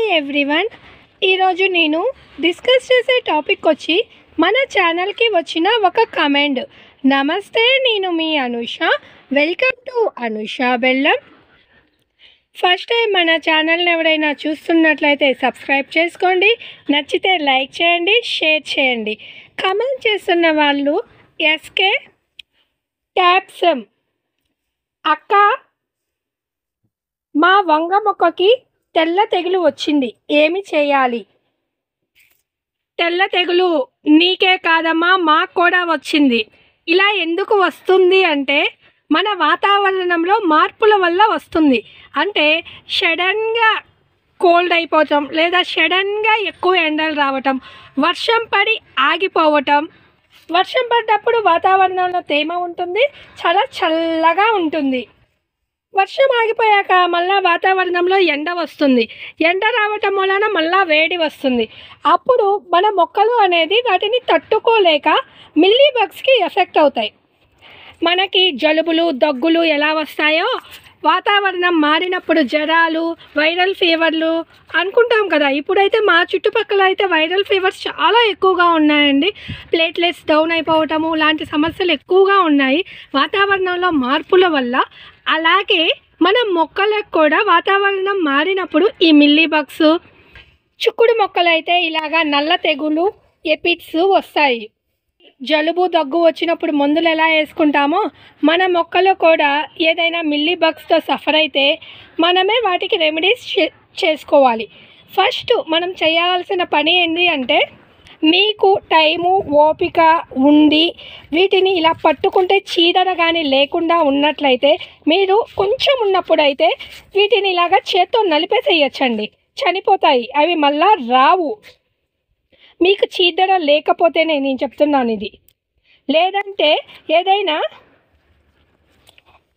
Hi everyone. ఈరోజు నేను discuss చేసే టాపిక్ వచ్చి మన ఛానల్కి వచ్చిన ఒక కమెంట్. నమస్తే, నేను మీ అనుష. వెల్కమ్ టు అనుష బెల్లం. ఫస్ట్ టైం మన ఛానల్ని ఎవరైనా చూస్తున్నట్లయితే సబ్స్క్రైబ్ చేసుకోండి, నచ్చితే లైక్ చేయండి, షేర్ చేయండి. కమెంట్ చేస్తున్న వాళ్ళు ఎస్కే ట్యాప్సమ్ అక్క, మా వంగ మొక్కకి తెల్ల తెగులు వచ్చింది, ఏమి చేయాలి? తెల్ల తెగులు నీకే కాదమ్మా, మాకు కూడా వచ్చింది. ఇలా ఎందుకు వస్తుంది అంటే మన వాతావరణంలో మార్పుల వల్ల వస్తుంది. అంటే సడన్గా కోల్డ్ అయిపోవటం, లేదా సడన్గా ఎక్కువ ఎండలు రావటం, వర్షం పడి ఆగిపోవటం. వర్షం పడ్డప్పుడు వాతావరణంలో తేమ ఉంటుంది, చాలా చల్లగా ఉంటుంది. వర్షం ఆగిపోయాక మళ్ళీ వాతావరణంలో ఎండ వస్తుంది, ఎండ రావటం వలన మళ్ళీ వేడి వస్తుంది. అప్పుడు మన మొక్కలు అనేది వాటిని తట్టుకోలేక మిల్లీ బగ్స్కి ఎఫెక్ట్ అవుతాయి. మనకి జలుబులు, దగ్గులు ఎలా వస్తాయో వాతావరణం మారినప్పుడు జ్వరాలు, వైరల్ ఫీవర్లు అనుకుంటాం కదా. ఇప్పుడైతే మా చుట్టుపక్కల అయితే వైరల్ ఫీవర్స్ చాలా ఎక్కువగా ఉన్నాయండి. ప్లేట్లెట్స్ డౌన్ అయిపోవటము లాంటి సమస్యలు ఎక్కువగా ఉన్నాయి వాతావరణంలో మార్పుల వల్ల. అలాగే మన మొక్కలకు కూడా వాతావరణం మారినప్పుడు ఈ మిల్లీ బగ్స్, చిక్కుడు మొక్కలు అయితే ఇలాగా నల్ల తెగులు, ఎపిడ్స్ వస్తాయి. జలుబు, దగ్గు వచ్చినప్పుడు మందులు ఎలా వేసుకుంటామో మన మొక్కలు కూడా ఏదైనా మిల్లీ బగ్స్తో సఫర్ అయితే మనమే వాటికి రెమెడీస్ చేసుకోవాలి. ఫస్ట్ మనం చేయాల్సిన పని ఏంటి అంటే, మీకు టైము, ఓపిక ఉండి వీటిని ఇలా పట్టుకుంటే చీదర కానీ లేకుండా ఉన్నట్లయితే మీరు కొంచెం ఉన్నప్పుడు అయితే వీటిని ఇలాగా చేత్తో నలిపేసేయచ్చండి, చనిపోతాయి, అవి మళ్ళా రావు. మీకు చీదర లేకపోతేనే నేను చెప్తున్నాను ఇది. లేదంటే ఏదైనా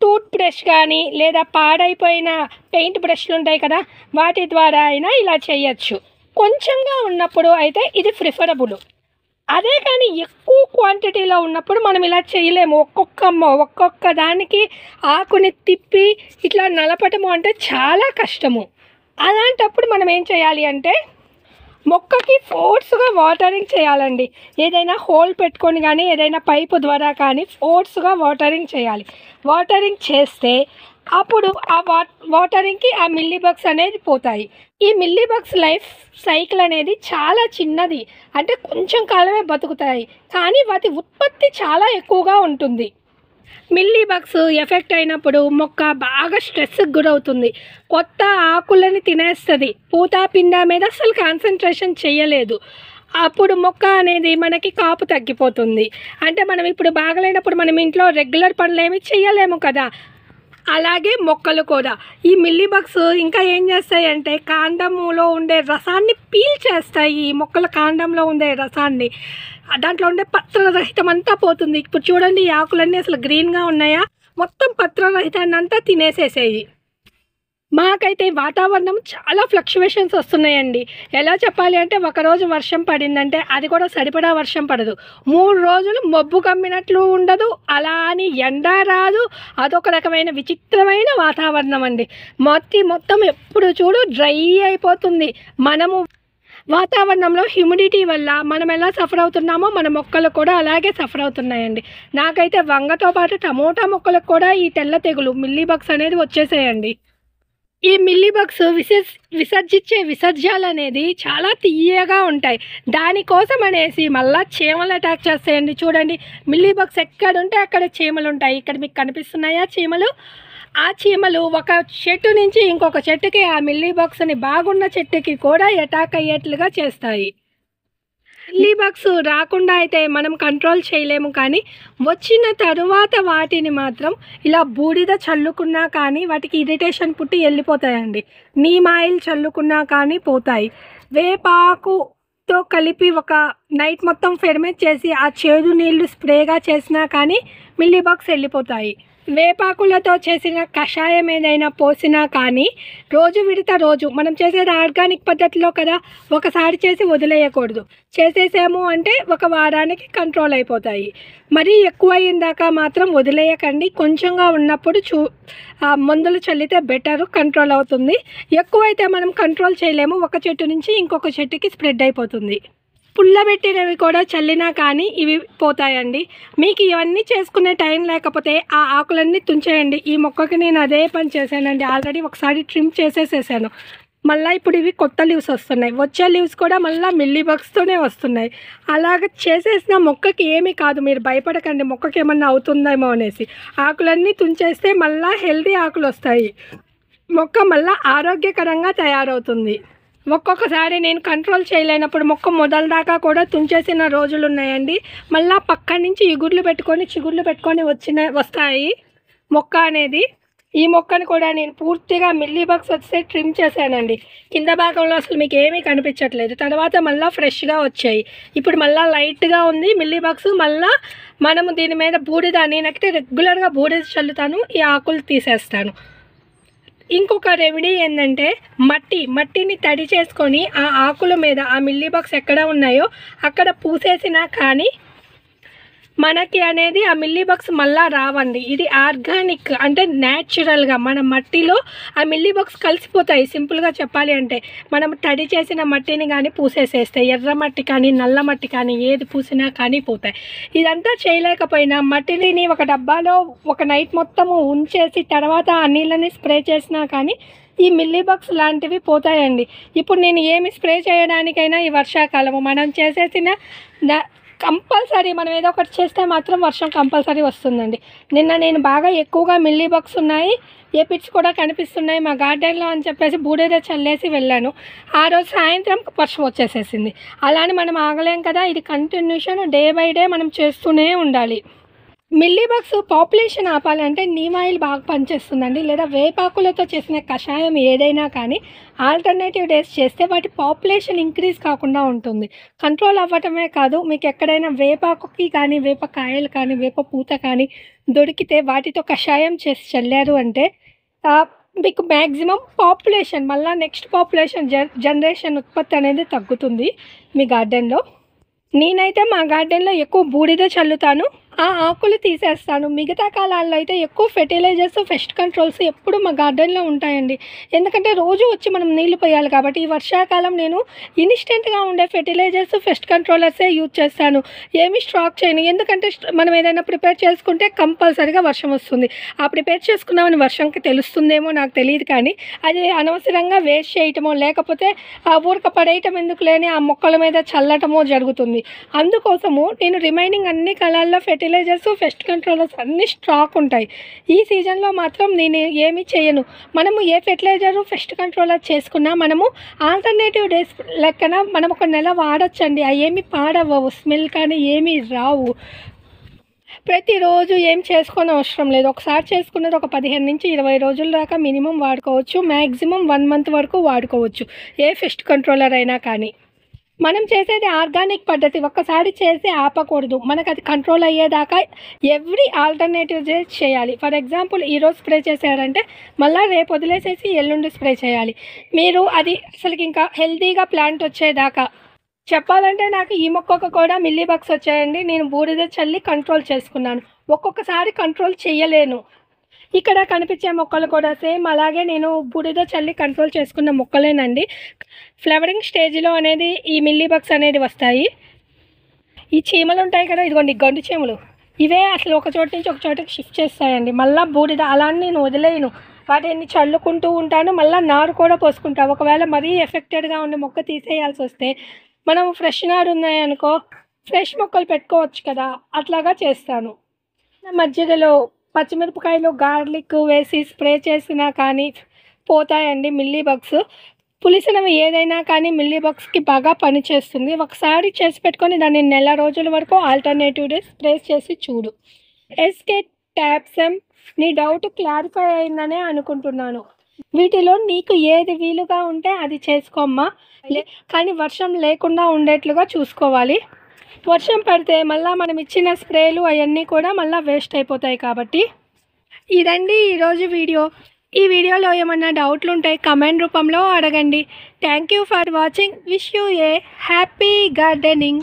టూత్ బ్రష్ కానీ లేదా పాడైపోయిన పెయింట్ బ్రష్లు ఉంటాయి కదా, వాటి ద్వారా అయినా ఇలా చేయొచ్చు. కొంచెంగా ఉన్నప్పుడు అయితే ఇది ప్రిఫరబుల్. అదే కానీ ఎక్కువ క్వాంటిటీలో ఉన్నప్పుడు మనం ఇలా చేయలేము. ఒక్కొక్క దానికి ఆకుని తిప్పి ఇట్లా నలపటము అంటే చాలా కష్టము. అలాంటప్పుడు మనం ఏం చేయాలి అంటే మొక్కకి ఫోర్స్గా వాటరింగ్ చేయాలండి. ఏదైనా హోల్ పెట్టుకొని కానీ ఏదైనా పైపు ద్వారా కానీ ఫోర్స్గా వాటరింగ్ చేయాలి. వాటరింగ్ చేస్తే అప్పుడు ఆ వాటరింగ్కి ఆ మిల్లీ బగ్స్ అనేది పోతాయి. ఈ మిల్లీ బగ్స్ లైఫ్ సైకిల్ అనేది చాలా చిన్నది, అంటే కొంచెం కాలమే బతుకుతాయి, కానీ వాటి ఉత్పత్తి చాలా ఎక్కువగా ఉంటుంది. మిల్లీ బగ్స్ ఎఫెక్ట్ అయినప్పుడు మొక్క బాగా స్ట్రెస్కి గురవుతుంది, కొత్త ఆకులని తినేస్తుంది, పూత పిండ మీద అసలు కాన్సన్ట్రేషన్ చేయలేదు. అప్పుడు మొక్క అనేది మనకి కాపు తగ్గిపోతుంది. అంటే మనం ఇప్పుడు బాగలేనప్పుడు మనం ఇంట్లో రెగ్యులర్ పనులు ఏమి చేయలేము కదా. అలాగే మొక్కలు కూడా ఈ మిల్లీ బగ్స్ ఇంకా ఏం చేస్తాయి అంటే కాండంలో ఉండే రసాన్ని పీల్చేస్తాయి. ఈ మొక్కల కాండంలో ఉండే రసాన్ని, దాంట్లో ఉండే పత్రరహితం అంతా పోతుంది. ఇప్పుడు చూడండి, ఈ ఆకులన్నీ అసలు గ్రీన్గా ఉన్నాయా, మొత్తం పత్రరహితాన్ని అంతా తినేసేసేయి. మాకైతే వాతావరణం చాలా ఫ్లక్చువేషన్స్ వస్తున్నాయండి. ఎలా చెప్పాలి అంటే ఒకరోజు వర్షం పడిందంటే అది కూడా సరిపడా వర్షం పడదు. 3 రోజులు మబ్బు కమ్మినట్లు ఉండదు, అలా అని ఎండ రాదు. అదొక రకమైన విచిత్రమైన వాతావరణం అండి. మొత్తం ఎప్పుడు చూడు డ్రై అయిపోతుంది. మనము వాతావరణంలో హ్యూమిడిటీ వల్ల మనం ఎలా సఫర్ అవుతున్నామో మన మొక్కలు కూడా అలాగే సఫర్ అవుతున్నాయండి. నాకైతే వంగతో పాటు టమోటా మొక్కలకు కూడా ఈ తెల్ల తెగులు మిల్లీ బగ్స్ అనేది వచ్చేసాయండి. ఈ మిల్లీ బగ్స్ విసర్జించే విసర్జాలు అనేది చాలా తీయగా ఉంటాయి. దానికోసం అనేసి మళ్ళీ చీమలు అటాక్ చేస్తాయండి. చూడండి, మిల్లీ బగ్స్ ఎక్కడుంటే అక్కడ చీమలు ఉంటాయి. ఇక్కడ మీకు కనిపిస్తున్నాయా చీమలు? ఆ చీమలు ఒక చెట్టు నుంచి ఇంకొక చెట్టుకి ఆ మిల్లీ బగ్స్ని బాగున్న చెట్టుకి కూడా అటాక్ అయ్యేట్లుగా చేస్తాయి. మిల్లీ బగ్స్ రాకుండా అయితే మనం కంట్రోల్ చేయలేము, కానీ వచ్చిన తరువాత వాటిని మాత్రం ఇలా బూడిద చల్లుకున్నా కానీ వాటికి ఇరిటేషన్ పుట్టి వెళ్ళిపోతాయండి. నీమ్ ఆయిల్ చల్లుకున్నా కానీ పోతాయి. వేపాకుతో కలిపి ఒక నైట్ మొత్తం ఫెర్మెంట్ చేసి ఆ చేదు నీళ్లు స్ప్రేగా చేసినా కానీ మిల్లీ బగ్స్ వెళ్ళిపోతాయి. వేపాకులతో చేసిన కషాయం ఏదైనా పోసినా కానీ రోజు విడత రోజు మనం చేసేది ఆర్గానిక్ పద్ధతిలో కదా, ఒకసారి చేసి వదిలేయకూడదు. చేసేసాము అంటే ఒక వారానికి కంట్రోల్ అయిపోతాయి. మరీ ఎక్కువ అయిందాకా మాత్రం వదిలేయకండి. కొంచెంగా ఉన్నప్పుడు మందులు చల్లితే బెటరు, కంట్రోల్ అవుతుంది. ఎక్కువైతే మనం కంట్రోల్ చేయలేము, ఒక చెట్టు నుంచి ఇంకొక చెట్టుకి స్ప్రెడ్ అయిపోతుంది. పుల్లబెట్టినవి కూడా చల్లినా కానీ ఇవి పోతాయండి. మీకు ఇవన్నీ చేసుకునే టైం లేకపోతే ఆ ఆకులన్నీ తుంచేయండి. ఈ మొక్కకి నేను అదే పని చేశానండి. ఆల్రెడీ ఒకసారి ట్రిమ్ చేసేసేసాను. మళ్ళీ ఇప్పుడు ఇవి కొత్త లీవ్స్ వస్తున్నాయి. వచ్చే లీవ్స్ కూడా మళ్ళీ మిల్లీ బగ్స్తోనే వస్తున్నాయి. అలాగ చేసేసిన మొక్కకి ఏమీ కాదు, మీరు భయపడకండి మొక్కకి ఏమన్నా అవుతుందేమో అనేసి. ఆకులన్నీ తుంచేస్తే మళ్ళీ హెల్తీ ఆకులు వస్తాయి, మొక్క మళ్ళీ ఆరోగ్యకరంగా తయారవుతుంది. ఒక్కొక్కసారి నేను కంట్రోల్ చేయలేనప్పుడు మొక్క మొదల దాకా కూడా తుంచేసిన రోజులు ఉన్నాయండి. మళ్ళీ పక్క నుంచి చిగుర్లు పెట్టుకొని వస్తాయి మొక్క అనేది. ఈ మొక్కను కూడా నేను పూర్తిగా మిల్లీ బగ్స్ వస్తే ట్రిమ్ చేశానండి. కింద భాగంలో అసలు మీకు ఏమీ కనిపించట్లేదు. తర్వాత మళ్ళీ ఫ్రెష్గా వచ్చాయి. ఇప్పుడు మళ్ళీ లైట్గా ఉంది మిల్లీ బగ్స్. మళ్ళీ మనము దీని మీద బూడిద, నేనైతే రెగ్యులర్గా బూడిద చల్లుతాను, ఈ ఆకులు తీసేస్తాను. ఇంకొక రెమెడీ ఏంటంటే మట్టిని తడి చేసుకొని ఆ ఆకుల మీద ఆ మిల్లీ బగ్స్ ఎక్కడ ఉన్నాయో అక్కడ పూసేసినా కానీ మనకి అనేది ఆ మిల్లీ బగ్స్ మళ్ళా రావండి. ఇది ఆర్గానిక్ అంటే న్యాచురల్గా మన మట్టిలో ఆ మిల్లీ బగ్స్ కలిసిపోతాయి. సింపుల్గా చెప్పాలి అంటే మనం తడి చేసిన మట్టిని కానీ పూసేసేస్తే, ఎర్ర మట్టి కానీ నల్ల మట్టి కానీ ఏది పూసినా కానీ పోతాయి. ఇదంతా చేయలేకపోయినా మట్టిని ఒక డబ్బాలో ఒక నైట్ మొత్తము ఉంచేసి తర్వాత ఆ నీళ్ళని స్ప్రే చేసినా కానీ ఈ మిల్లీ బగ్స్ లాంటివి పోతాయండి. ఇప్పుడు నేను ఏమి స్ప్రే చేయడానికైనా ఈ వర్షాకాలము మనం చేసేసిన కంపల్సరీ మనం ఏదో ఒకటి చేస్తే మాత్రం వర్షం కంపల్సరీ వస్తుందండి. నిన్న నేను బాగా ఎక్కువగా మిల్లీ బగ్స్ ఉన్నాయి, ఏ పిట్స్ కూడా కనిపిస్తున్నాయి మా గార్డెన్లో అని చెప్పేసి బూడిద చల్లేసి వెళ్ళాను. ఆ రోజు సాయంత్రం వర్షం వచ్చేసేసింది. అలానే మనం ఆగలేం కదా, ఇది కంటిన్యూషన్ డే బై డే మనం చేస్తూనే ఉండాలి. మిల్లీ బగ్స్ పాపులేషన్ ఆపాలంటే నీమ్ ఆయిల్ బాగా పనిచేస్తుందండి, లేదా వేపాకులతో చేసిన కషాయం ఏదైనా కానీ ఆల్టర్నేటివ్ డేస్ చేస్తే వాటి పాపులేషన్ ఇంక్రీజ్ కాకుండా ఉంటుంది. కంట్రోల్ అవ్వటమే కాదు, మీకు ఎక్కడైనా వేపాకుకి కానీ వేపకాయలు కానీ వేప పూత కానీ దొరికితే వాటితో కషాయం చేసి చల్లారు అంటే మీకు మ్యాక్సిమం పాపులేషన్ మళ్ళీ నెక్స్ట్ పాపులేషన్ జనరేషన్ ఉత్పత్తి అనేది తగ్గుతుంది మీ గార్డెన్లో. నేనైతే మా గార్డెన్లో ఎక్కువ బూడిద చల్లుతాను, ఆ ఆకులు తీసేస్తాను. మిగతా కాలాల్లో అయితే ఎక్కువ ఫెర్టిలైజర్స్, పెస్ట్ కంట్రోల్స్ ఎప్పుడు మా గార్డెన్లో ఉంటాయండి. ఎందుకంటే రోజు వచ్చి మనం నీళ్లు పోయాలి కాబట్టి. ఈ వర్షాకాలం నేను ఇన్స్టెంట్గా ఉండే ఫెర్టిలైజర్స్, పెస్ట్ కంట్రోలర్సే యూజ్ చేస్తాను. ఏమి స్టాక్ చేయను, ఎందుకంటే మనం ఏదైనా ప్రిపేర్ చేసుకుంటే కంపల్సరీగా వర్షం వస్తుంది. ఆ ప్రిపేర్ చేసుకున్నామని వర్షంకి తెలుస్తుందేమో నాకు తెలియదు, కానీ అది అనవసరంగా వేస్ట్ చేయటమో లేకపోతే ఆ ఊరక పడేయటం ఎందుకు లేని ఆ మొక్కల మీద చల్లటమో జరుగుతుంది. అందుకోసము నేను రిమైనింగ్ అన్ని కాలాల్లో ఫెర్టిలైజర్స్, పెస్ట్ కంట్రోలర్స్ అన్ని స్టాక్ ఉంటాయి. ఈ సీజన్లో మాత్రం నేను ఏమీ చేయను. మనము ఏ ఫెర్టిలైజరు, పెస్ట్ కంట్రోలర్ చేసుకున్నా మనము ఆల్టర్నేటివ్ డేస్ లెక్కన మనం ఒక నెల వాడచ్చండి. అవి ఏమి పాడవ్వవు, స్మెల్ కానీ ఏమీ రావు. ప్రతిరోజు ఏం చేసుకొని అవసరం లేదు. ఒకసారి చేసుకున్నది ఒక 15 నుంచి 20 రోజుల దాకా మినిమం వాడుకోవచ్చు. మ్యాక్సిమం 1 మంత్ వరకు వాడుకోవచ్చు ఏ పెస్ట్ కంట్రోలర్ అయినా కానీ. మనం చేసేది ఆర్గానిక్ పద్ధతి, ఒక్కసారి చేసి ఆపకూడదు. మనకు అది కంట్రోల్ అయ్యేదాకా ఎవ్రీ ఆల్టర్నేటివ్ చేయాలి. ఫర్ ఎగ్జాంపుల్ ఈరోజు స్ప్రే చేశారంటే మళ్ళీ రేపు వదిలేసేసి ఎల్లుండి స్ప్రే చేయాలి. మీరు అది అసలుకి ఇంకా హెల్తీగా ప్లాంట్ వచ్చేదాకా. చెప్పాలంటే నాకు ఈ మొక్కకు కూడా మిల్లీ బగ్స్ వచ్చాయండి. నేను బూడిద చల్లి కంట్రోల్ చేసుకున్నాను. ఒక్కొక్కసారి కంట్రోల్ చేయలేను. ఇక్కడ కనిపించే మొక్కలు కూడా సేమ్ అలాగే నేను బూడిద చల్లి కంట్రోల్ చేసుకున్న మొక్కలేనండి. ఫ్లవరింగ్ స్టేజ్లో అనేది ఈ మిల్లీ బగ్స్ అనేది వస్తాయి. ఈ చీమలు ఉంటాయి కదా, ఇదిగోండి గండు చీమలు, ఇవే అసలు ఒక చోటు నుంచి ఒక చోటుకి షిఫ్ట్ చేస్తాయండి. మళ్ళీ బూడిద అలా నేను వదిలేయను, వాటిని చల్లుకుంటూ ఉంటాను. మళ్ళీ నారు కూడా పోసుకుంటాను. ఒకవేళ మరీ ఎఫెక్టెడ్గా ఉండే మొక్క తీసేయాల్సి వస్తే మనం ఫ్రెష్ నారు ఉన్నాయనుకో ఫ్రెష్ మొక్కలు పెట్టుకోవచ్చు కదా, అట్లాగా చేస్తాను. మజ్జిగలో పచ్చిమిరపకాయలు, గార్లిక్ వేసి స్ప్రే చేసినా కానీ పోతాయండి మిల్లీ బగ్స్. పులిసినవి ఏదైనా కానీ మిల్లీ బగ్స్కి బాగా పనిచేస్తుంది. ఒకసారి చేసి పెట్టుకొని దాన్ని నెల రోజుల వరకు ఆల్టర్నేటివ్ డేస్ స్ప్రే చేసి చూడు. ఎస్కే ట్యాప్సమ్, నీ డౌట్ క్లారిఫై అయిందనే అనుకుంటున్నాను. వీటిలో నీకు ఏది వీలుగా ఉంటే అది చేసుకోమ్మా, కానీ వర్షం లేకుండా ఉండేట్లుగా చూసుకోవాలి. వర్షం పడితే మళ్ళీ మనం ఇచ్చిన స్ప్రేలు అవన్నీ కూడా మళ్ళీ వేస్ట్ అయిపోతాయి కాబట్టి ఇదండి ఈరోజు వీడియో. ఈ వీడియోలో ఏమన్నా డౌట్లు ఉంటే కమెంట్ రూపంలో అడగండి. Thank you for watching. Wish you A happy gardening.